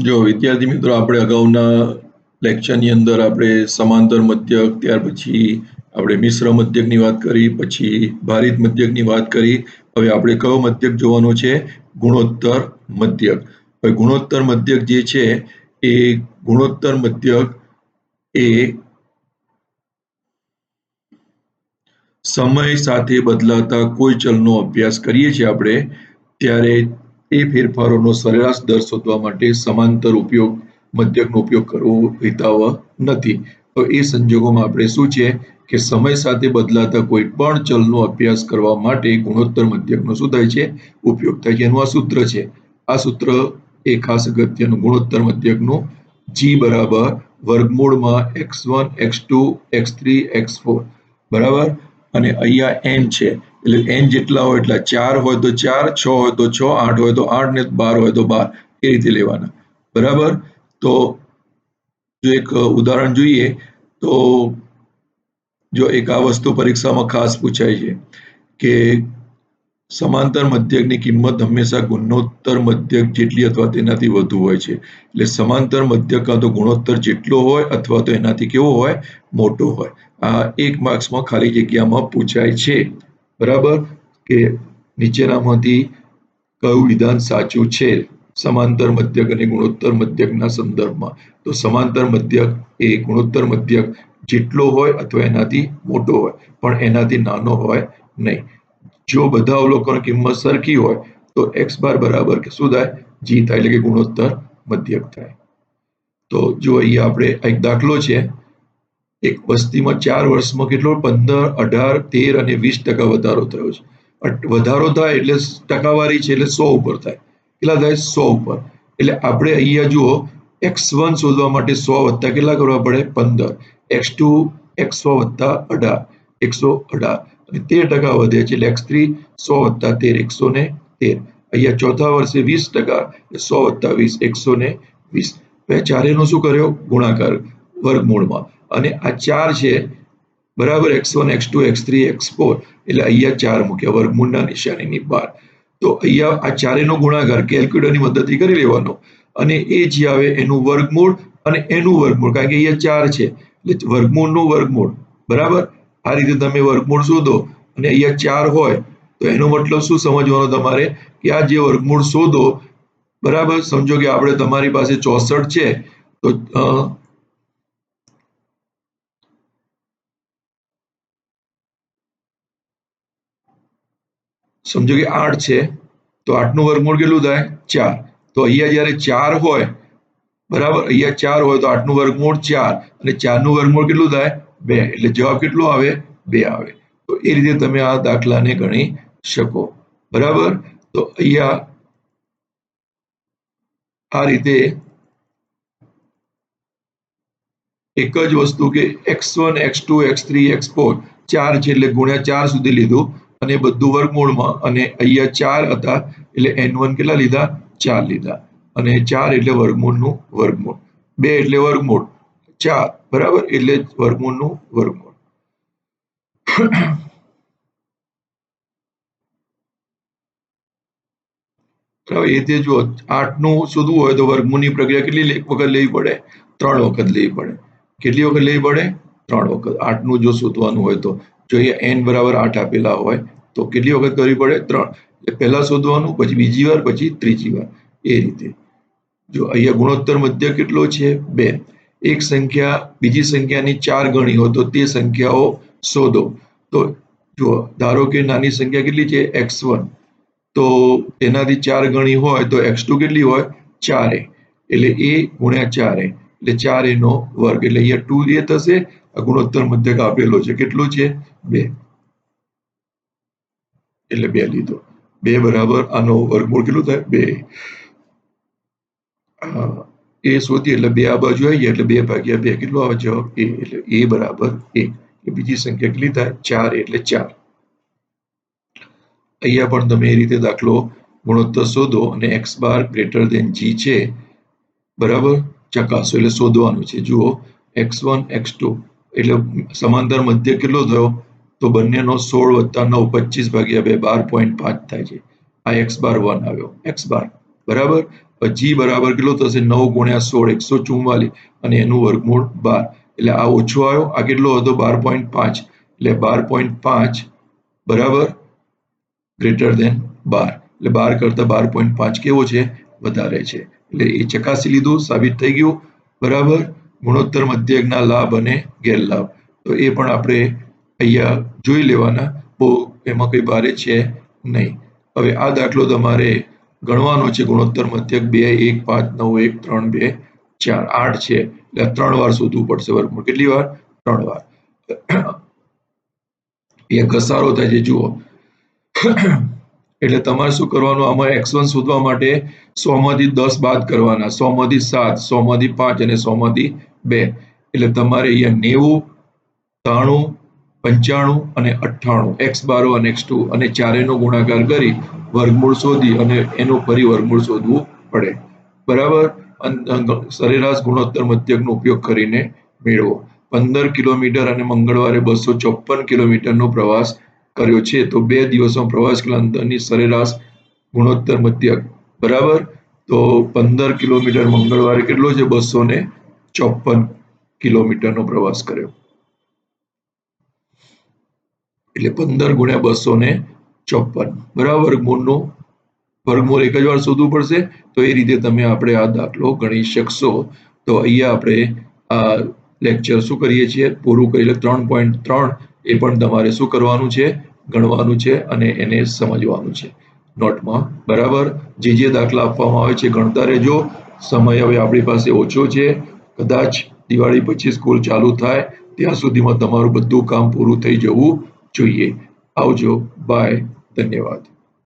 જો વિદ્યાર્થી મિત્રો, આપણે અગાઉના લેક્ચરની અંદર આપણે સમાંતર મધ્યક, ત્યાર પછી આપણે મિશ્ર મધ્યકની વાત કરી, પછી ભારિત મધ્યકની વાત કરી. હવે આપણે કયો મધ્યક જોવાનો છે? ગુણોત્તર મધ્યક. હવે ગુણોત્તર મધ્યક જે છે એ ગુણોત્તર મધ્યક એ સમય સાથે બદલાતા કોઈ ચલનો અભ્યાસ કરીએ છીએ આપણે, ત્યારે એ ફેરફારોનો સરેરાશ દર શોધવા માટે સમાંતર મધ્યકનો ઉપયોગ કરવો હિતાવહ નથી. તો એ સંજોગોમાં આપણે શું છે કે સમય સાથે બદલાતા કોઈ પણ ચલનો અભ્યાસ કરવા માટે ગુણોત્તર મધ્યકનો શું થાય છે? ઉપયોગ થાય છે. એનું આ સૂત્ર છે. આ સૂત્ર એ ખાસ અગત્યનું ગુણોત્તર મધ્યકનું G બરાબર વર્ગમૂળમાં x1 x2 x3 x4 બરાબર. અને અહીંયા n છે, એટલે n જેટલા હોય એટલા 4 હોય તો 4, 6 હોય તો 6, 8 હોય તો 8 ને 12 હોય તો 12, એ રીતે લેવાના. બરાબર. તો જો એક ઉદાહરણ જોઈએ તો જો એક આ વસ્તુ પરીક્ષામાં ખાસ પૂછાય છે કે સમાંતર મધ્યકની કિંમત હંમેશા ગુણોત્તર મધ્યક જેટલી અથવા તેનાથી વધુ હોય છે. એટલે સમાંતર મધ્યક કાં તો ગુણોત્તર જેટલો હોય અથવા તો એનાથી કેવો હોય? મોટો હોય. આ 1 માર્ક્સમાં ખાલી જગ્યામાં પૂછાય છે. બરાબર. કે નીચેનામાંથી કયું વિધાન સાચું છે સમાંતર મધ્યક અને ગુણોત્તર મધ્યકના સંદર્ભમાં? તો સમાંતર મધ્યક એ ગુણોત્તર મધ્યક જેટલો હોય અથવા એનાથી મોટો હોય, પણ એનાથી નાનો હોય નહીં. જો બધા અવલોકન કિંમત સરખી હોય તો x બાર બરાબર શું થાય? G થાય, એટલે કે ગુણોત્તર મધ્યક થાય. તો જો અહીંયા આપણે એક દાખલો છે. એક વસ્તીમાં 4 વર્ષમાં કેટલો 15, 18, 13 અને 20% વધારો થયો છે. વધારો થાય એટલે ટકાવારી છે, એટલે 100 ઉપર થાય. કેટલા થાય? 100 ઉપર. એટલે આપણે અહીંયા જુઓ x1 શોધવા માટે 100 વત્તા કેટલા કરવા પડે? 15. x2 100 વત્તા 18, 118 અને 13% વધે છે, એટલે x3 100 વત્તા 13, 113. અહીંયા ચોથા વર્ષે 20%, 100 વત્તા 20, 120. હવે ચારેનો શું કર્યો? ગુણાકાર વર્ગમૂળમાં. અને આ 4 છે બરાબર, x1 x2 x3 x4, એટલે અહીંયા 4 મૂક્યા વર્ગમૂળના નિશાનીની બહાર. તો અહીંયા આ ચારેનો ગુણાકાર કેલ્ક્યુલેટરની મદદથી કરી લેવાનો, અને એ જે આવે એનું વર્ગમૂળ અને એનું વર્ગમૂળ, કારણ કે અહીંયા 4 છે એટલે વર્ગમૂળનું વર્ગમૂળ. બરાબર. આ રીતે તમે વર્ગમૂળ શોધો અને અહીંયા 4 હોય તો એનો મતલબ શું સમજવાનો તમારે? કે આ જે વર્ગમૂળ શોધો, બરાબર. સમજો કે આપણે તમારી પાસે 64 છે તો સમજો કે 8 છે તો 8 નું વર્ગમૂળ કેટલું થાય? 4. તો અહીંયા જ્યારે 4 હોય, બરાબર, અહીંયા 4 હોય તો 8 નું વર્ગમૂળ 4 અને 4 નું વર્ગમૂળ કેટલું થાય? 2. એટલે જવાબ કેટલો આવે? 2 આવે. તો એ રીતે તમે આ દાખલાને ગણી શકો. બરાબર. તો અહીંયા આ રીતે એક જ વસ્તુ કે x1 x2 x3 x4 4 છે એટલે ગુણ્યા 4 સુધી લીધું અને બધું વર્ગમૂળમાં, અને અહીંયા 4 હતા એટલે n1 કેટલા લીધા? 4 લીધા. અને 4 એટલે વર્ગમૂળનું વર્ગમૂળ, 2 એટલે વર્ગમૂળ, 4 બરાબર એટલે વર્ગમૂળનું વર્ગમૂળ. એ રીતે જો 8 નું શોધવું હોય તો વર્ગમૂળની પ્રક્રિયા કેટલી વખત લેવી પડે? 3 વખત લેવી પડે. કેટલી વખત લેવી પડે? 3 વખત. 8 નું જો શોધવાનું હોય તો જો અહીંયા n બરાબર 8 આપેલા હોય તો કેટલી વખત કરવી પડે? 3. એટલે પહેલા શોધવાનું, પછી બીજી વાર, પછી ત્રીજી વાર, એ રીતે. જો અહીંયા ગુણોત્તર મધ્યક કેટલો છે? 2. એક સંખ્યા બીજી સંખ્યાની 4 ગણી હોય તો તે સંખ્યાઓ શોધો. તો જો ધારો કે નાની સંખ્યા કેટલી છે? x1. તો એનાથી 4 ગણી હોય તો x2 કેટલી હોય? 4a. એટલે a ગુણ્યા 4a એટલે 4a નો વર્ગ. એટલે અહીંયા 2a થશે. આ ગુણોત્તર મધ્યક આપેલો છે, કેટલો છે? 2. એટલે 2 લીધો. 2 બરાબર આનો વર્ગમૂળ કેટલું થાય? 2. એ શોધીએ એટલે 2 આ બાજુ આવી ગયા એટલે 2 ભાગ્યા 2 કેટલો આવે જવાબ? a. એટલે a બરાબર 1. બીજી સંખ્યા કેટલી થાય? 4 એટલે 4. અહીંયા પણ તમે એ રીતે દાખલો ગુણોત્તર શોધો અને x બાર ગ્રેટર ધેન g છે બરાબર ચકાસો, એટલે શોધવાનું છે. જુઓ x1 x2 એટલે સમાંતર મધ્ય કેટલો થયો? તો બંનેનો 16 વત્તા 9 25 ભાગ્યા 2 12.5 થાય છે. આ x બાર 1 આવ્યો, x બાર બરાબર. જી બરાબર કેટલો થશે 9 ગુણ્યા 16 144 અને એનું વર્ગમૂળ 12 એટલે આ ઓછો આવ્યો આ કેટલો હતો 12.5 એટલે 12.5 બરાબર ગ્રેટર ધેન 12 એટલે 12 કરતા 12.5 કેવો છે વધારે છે એટલે એ ચકાસી લીધું સાબિત થઈ ગયું બરાબર ગુણોત્તર મધ્યકના લાભ અને ગેરલાભ તો એ પણ આપણે અહીંયા જોઈ લેવાના બહુ એમાં કઈ ભારે છે નહીં હવે આ દાખલો તમારે ગણવાનો છે ગુણોત્તર મધ્યક 2 1 5 9 1 3 2 4 8 છે એટલે 3 વાર શોધવું પડશે વર્ગમૂળ કેટલી વાર 3 વાર એ ઘસારો થાય છે જુઓ એટલે તમારે શું કરવાનું આમાં x1 શોધવા માટે 100 માંથી 10 બાદ કરવાના 100 માંથી 7 100 માંથી 5 અને 100 માંથી 2 એટલે તમારે અહીંયા 90 93 95 અને 98 x12 અને x2 અને ચારેયનો ગુણાકાર કરી વર્ગમૂળ શોધી અને એનું ફરી વર્ગમૂળ શોધવું પડે બરાબર સરેરાશ ગુણોત્તર મધ્યકનો ઉપયોગ કરીને મેળવો 15 કિલોમીટર અને મંગળવારે 254 કિલોમીટરનો પ્રવાસ કર્યો છે તો 2 દિવસમાં પ્રવાસ કરેલા અંતરની સરેરાશ ગુણોત્તર મધ્યક બરાબર તો 15 કિલોમીટર મંગળવારે કેટલો છે 254 કિલોમીટરનો પ્રવાસ કર્યો એટલે 15 ગુણ્યા 254 બરાબર વર્ગમૂળ એક જ વાર શોધવું પડશે તો એ રીતે તમે આપણે આ દાખલો ગણી શકશો તો અહીંયા આપણે આ લેક્ચર શું કરીએ છીએ પૂરું કરી 3.3 એ પણ તમારે શું કરવાનું છે ગણવાનું છે અને એને સમજવાનું છે નોટમાં બરાબર જે દાખલા આપવામાં આવે છે ગણતા રહેજો સમય હવે આપણી પાસે ઓછો છે કદાચ દિવાળી પછી સ્કૂલ ચાલુ થાય ત્યાં સુધીમાં તમારું બધું કામ પૂરું થઈ જવું જોઈએ આવજો બાય ધન્યવાદ